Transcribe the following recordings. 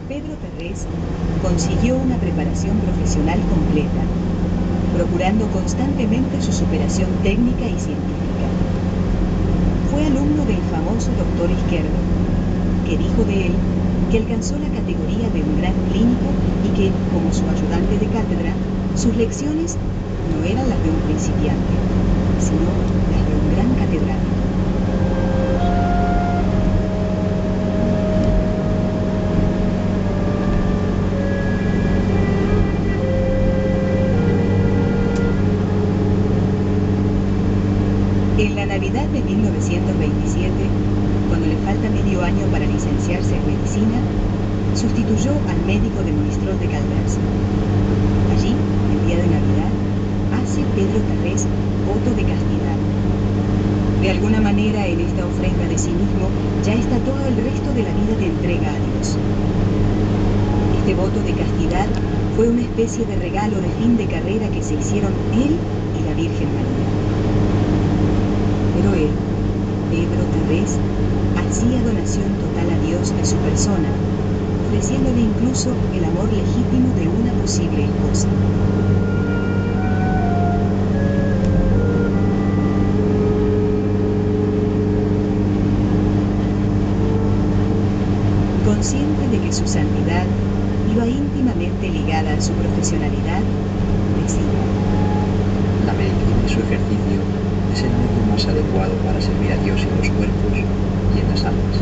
Pedro Terrés consiguió una preparación profesional completa, procurando constantemente su superación técnica y científica. Fue alumno del famoso doctor Izquierdo, que dijo de él que alcanzó la categoría de un gran clínico y que, como su ayudante de cátedra, sus lecciones no eran las de un principiante, sino las de un gran catedrático. En la Navidad de 1927, cuando le falta medio año para licenciarse en medicina, sustituyó al médico de Monistrol de Calders. Allí, el día de Navidad, hace Pedro Terrés voto de castidad. De alguna manera, en esta ofrenda de sí mismo ya está todo el resto de la vida de entrega a Dios. Este voto de castidad fue una especie de regalo de fin de carrera que se hicieron él y la Virgen María. Pero él, Pedro Terrés, hacía donación total a Dios de su persona, ofreciéndole incluso el amor legítimo de una posible esposa. Consciente de que su santidad iba íntimamente ligada a su profesionalidad, decía: la medicina y su ejercicio es el medio más adecuado para servir a Dios en los cuerpos y en las almas.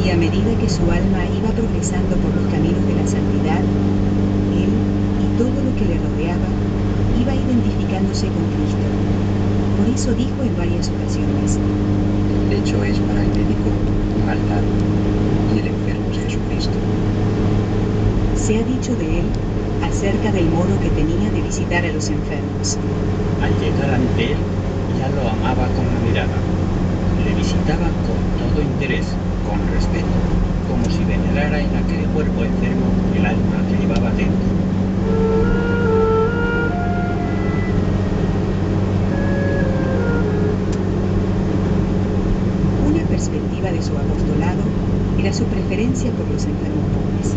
Y a medida que su alma iba progresando por los caminos de la santidad, él y todo lo que le rodeaba iba identificándose con Cristo. Por eso dijo en varias ocasiones: el lecho es para el médico un altar y el enfermo es Jesucristo. Se ha dicho de él acerca del modo que tenía de visitar a los enfermos. Al llegar ante él, ya lo amaba con la mirada. Le visitaba con todo interés, con respeto, como si venerara en aquel cuerpo enfermo el alma que llevaba dentro. Una perspectiva de su apostolado era su preferencia por los enfermos pobres.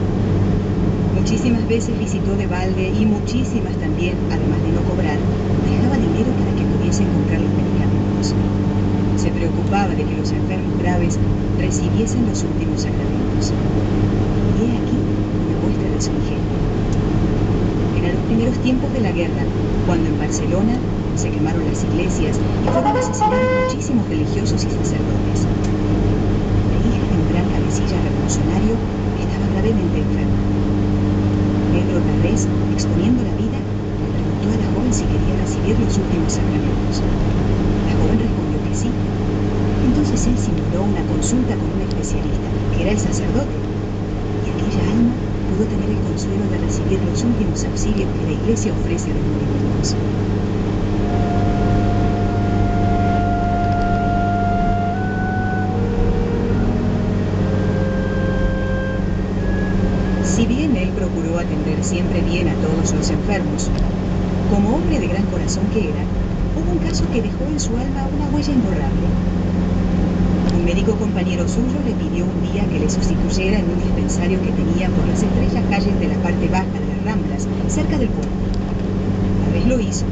Muchísimas veces visitó de balde y muchísimas también, además de no cobrar, dejaba dinero para que pudiesen comprar los medicamentos. Se preocupaba de que los enfermos graves recibiesen los últimos sacramentos. Y he aquí una muestra de su ingenio. Eran los primeros tiempos de la guerra, cuando en Barcelona se quemaron las iglesias y fueron asesinados muchísimos religiosos y sacerdotes. La hija de un gran cabecilla revolucionario estaba gravemente enferma. Pedro Terrés, exponiendo la vida, le preguntó a la joven si quería recibir los últimos sacramentos. La joven respondió que sí. Entonces él simuló una consulta con un especialista, que era el sacerdote, y aquella alma pudo tener el consuelo de recibir los últimos auxilios que la Iglesia ofrece a los moribundos. Si bien él procuró atender siempre bien a todos los enfermos, como hombre de gran corazón que era, hubo un caso que dejó en su alma una huella imborrable. Un médico compañero suyo le pidió un día que le sustituyera en un dispensario que tenía por las estrechas calles de la parte baja de las Ramblas, cerca del puerto. Tal vez lo hizo,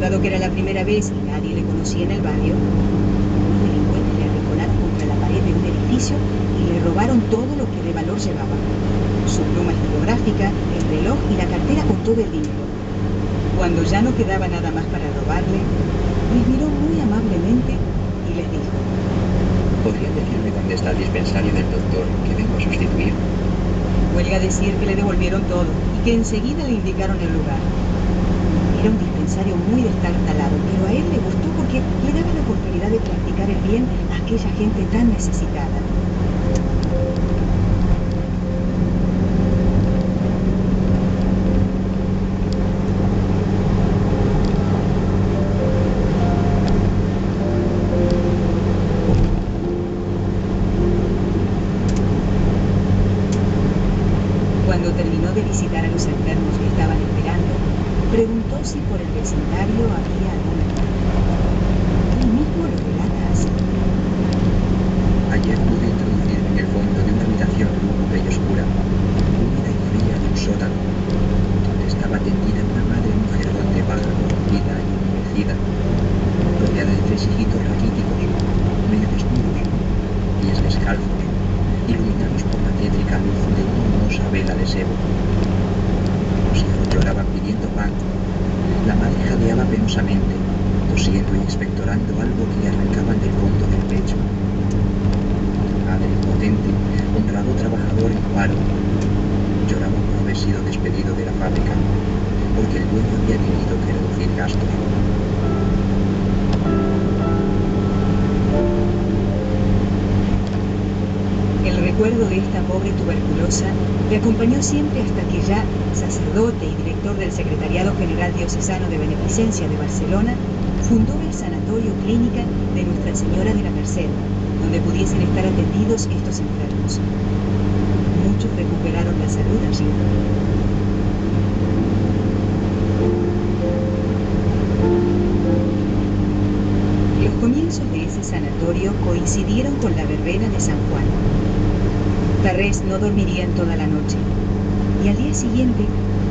dado que era la primera vez y nadie le conocía en el barrio. Unos delincuentes le arrinconaron contra la pared de un edificio y le robaron todo lo que de valor llevaba: su pluma estilográfica, el reloj y la cartera con todo el dinero. Cuando ya no quedaba nada más para robarle, les miró muy amablemente y les dijo: ¿podría decirme dónde está el dispensario del doctor que vengo a sustituir? Huelga decir que le devolvieron todo y que enseguida le indicaron el lugar. Era un dispensario muy destartalado, pero a él le gustó porque le daba la oportunidad de practicar el bien a aquella gente tan necesitada. Cuando terminó de visitar a los enfermos que estaban esperando, preguntó si por el vecindario había alguna muerte. Él mismo lo relata así: ayer pude introducirme en el fondo de una habitación lúgubre y oscura. hermosa vela de sebo. Los hijos lloraban pidiendo pan. La madre jadeaba penosamente, tosiendo y expectorando algo que le arrancaban del fondo del pecho. El padre impotente, honrado trabajador en paro, lloraba por haber sido despedido de la fábrica, porque el dueño había tenido que reducir gastos. El recuerdo de esta pobre tuberculosa le acompañó siempre hasta que ya, sacerdote y director del Secretariado General Diocesano de Beneficencia de Barcelona, fundó el Sanatorio Clínica de Nuestra Señora de la Merced, donde pudiesen estar atendidos estos enfermos. Muchos recuperaron la salud allí. Los comienzos de ese sanatorio coincidieron con la verbena de San Juan. Tarrés no dormiría en toda la noche, y al día siguiente,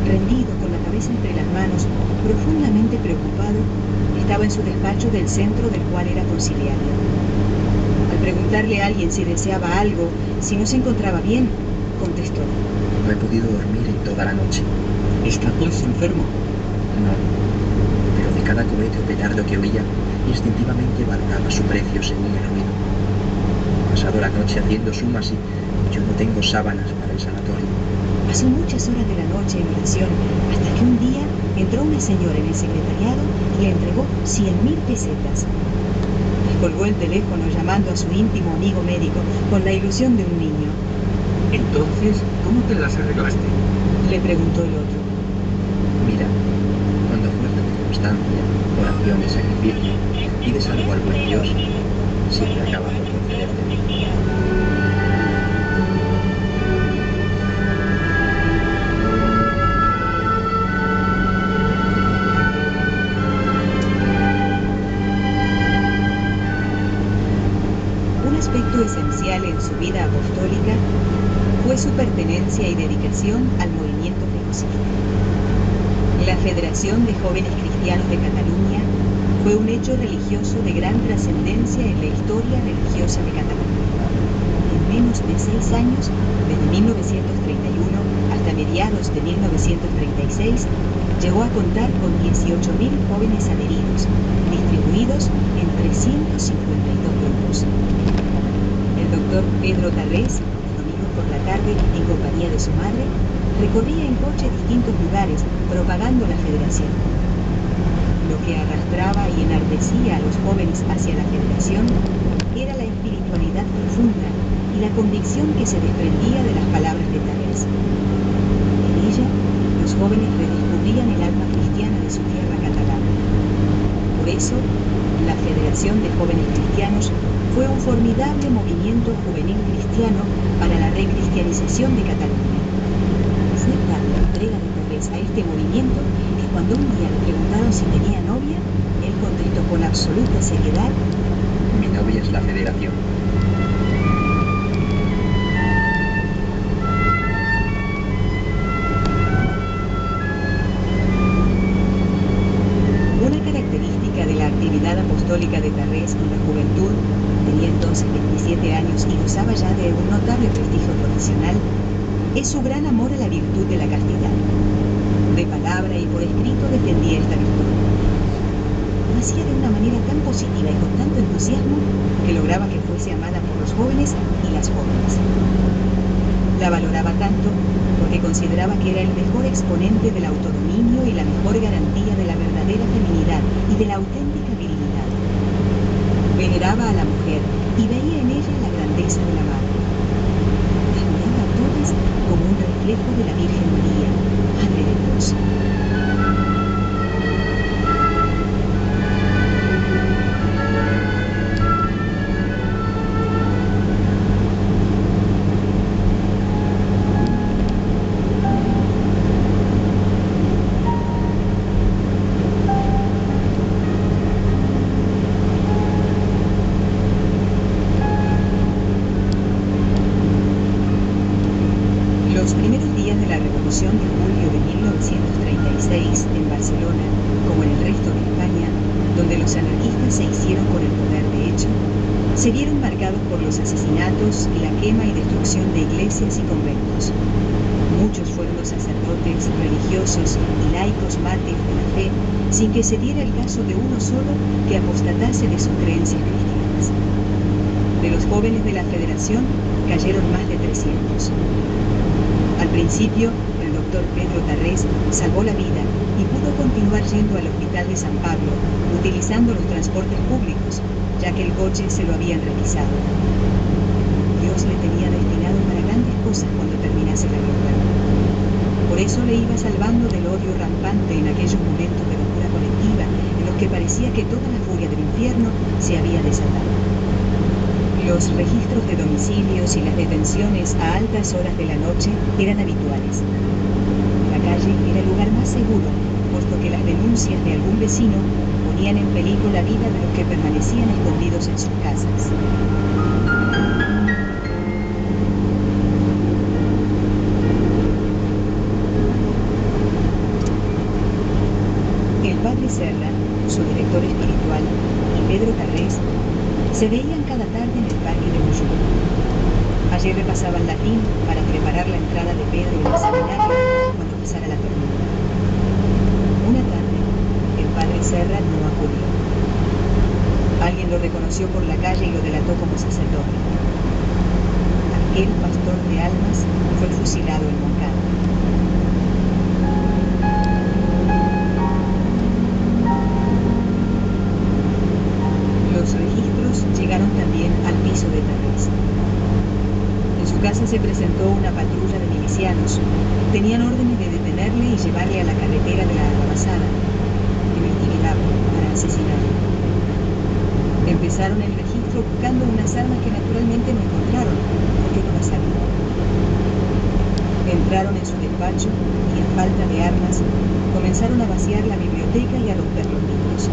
rendido con la cabeza entre las manos, profundamente preocupado, estaba en su despacho del centro del cual era conciliario. Al preguntarle a alguien si deseaba algo, si no se encontraba bien, contestó: No he podido dormir en toda la noche. ¿Está pues enfermo? No, pero de cada cohete o petardo que oía, instintivamente valoraba su precio según el ruido. He pasado la noche haciendo sumas y yo no tengo sábanas para el sanatorio. Pasó muchas horas de la noche en oración, hasta que un día entró una señora en el secretariado y le entregó 100.000 pesetas. Descolgó el teléfono llamando a su íntimo amigo médico con la ilusión de un niño. Entonces, ¿cómo te las arreglaste? Le preguntó el otro. Mira, cuando fuerzas de constancia, oración y sacrificio, pides algo al buen Dios, siempre acaba por concederte. Un aspecto esencial en su vida apostólica fue su pertenencia y dedicación al movimiento precocista. La Federación de Jóvenes Cristianos de Cataluña fue un hecho religioso de gran trascendencia en la historia religiosa de Cataluña. En menos de 6 años, desde 1931 hasta mediados de 1936, llegó a contar con 18.000 jóvenes adheridos, distribuidos en 352 grupos. El doctor Pedro Tarrés, los domingos por la tarde, en compañía de su madre, recorría en coche distintos lugares propagando la federación. Lo que arrastraba y enardecía a los jóvenes hacia la federación era la espiritualidad profunda y la convicción que se desprendía de las palabras de Tarrés. En ella, los jóvenes redescubrían el alma cristiana de su tierra catalana. Por eso, la Federación de Jóvenes Cristianos fue un formidable movimiento juvenil cristiano para la recristianización de Cataluña. Fue tal la entrega de Tarrés a este movimiento que cuando un día le preguntaron si tenía novia, él contestó con absoluta seriedad: Mi novia es la federación. Una característica de la actividad apostólica de Tarrés con la juventud, tenía entonces 27 años y gozaba ya de un notable prestigio profesional, es su gran amor a la virtud de la castidad. De palabra y por escrito defendía esta virtud. Lo hacía de una manera tan positiva y con tanto entusiasmo que lograba que fuese amada por los jóvenes y las jóvenes. La valoraba tanto porque consideraba que era el mejor exponente del autodominio y la mejor garantía de la verdadera feminidad y de la auténtica virilidad. Veneraba a la mujer y veía en ella la grandeza de la madre. Las miraba a todas como un reflejo de la Virgen María, Madre de Dios. Los primeros días de la Revolución de julio de 1936 en Barcelona, como en el resto de España, donde los anarquistas se hicieron con el poder de hecho, se vieron marcados por los asesinatos y la quema y destrucción de iglesias y conventos. religiosos y laicos mártires de la fe, sin que se diera el caso de uno solo que apostatase de sus creencias cristianas. De los jóvenes de la Federación cayeron más de 300. Al principio, el doctor Pedro Tarrés salvó la vida y pudo continuar yendo al hospital de San Pablo, utilizando los transportes públicos, ya que el coche se lo habían requisado. Dios le tenía destinado para grandes cosas cuando terminase la guerra. Por eso le iba salvando del odio rampante en aquellos momentos de locura colectiva en los que parecía que toda la furia del infierno se había desatado. Los registros de domicilios y las detenciones a altas horas de la noche eran habituales. La calle era el lugar más seguro, puesto que las denuncias de algún vecino ponían en peligro la vida de los que permanecían escondidos en sus casas. El padre Serra, su director espiritual, y Pedro Tarrés se veían cada tarde en el parque de Moyú. Allí repasaban latín para preparar la entrada de Pedro en el seminario cuando pasara la tormenta. Una tarde, el padre Serra no acudió. Alguien lo reconoció por la calle y lo delató como sacerdote. Aquel pastor de almas fue fusilado en Moncada. Los registros llegaron también al piso de Tarrés. En su casa se presentó una patrulla de milicianos. Tenían órdenes de detenerle y llevarle a la carretera de la Arrabasada, en el Tibidabo, para asesinarlo. Empezaron el registro buscando unas armas que naturalmente no encontraron, porque no las había. Entraron en su despacho y, a falta de armas, comenzaron a vaciar la biblioteca y a romper los libros.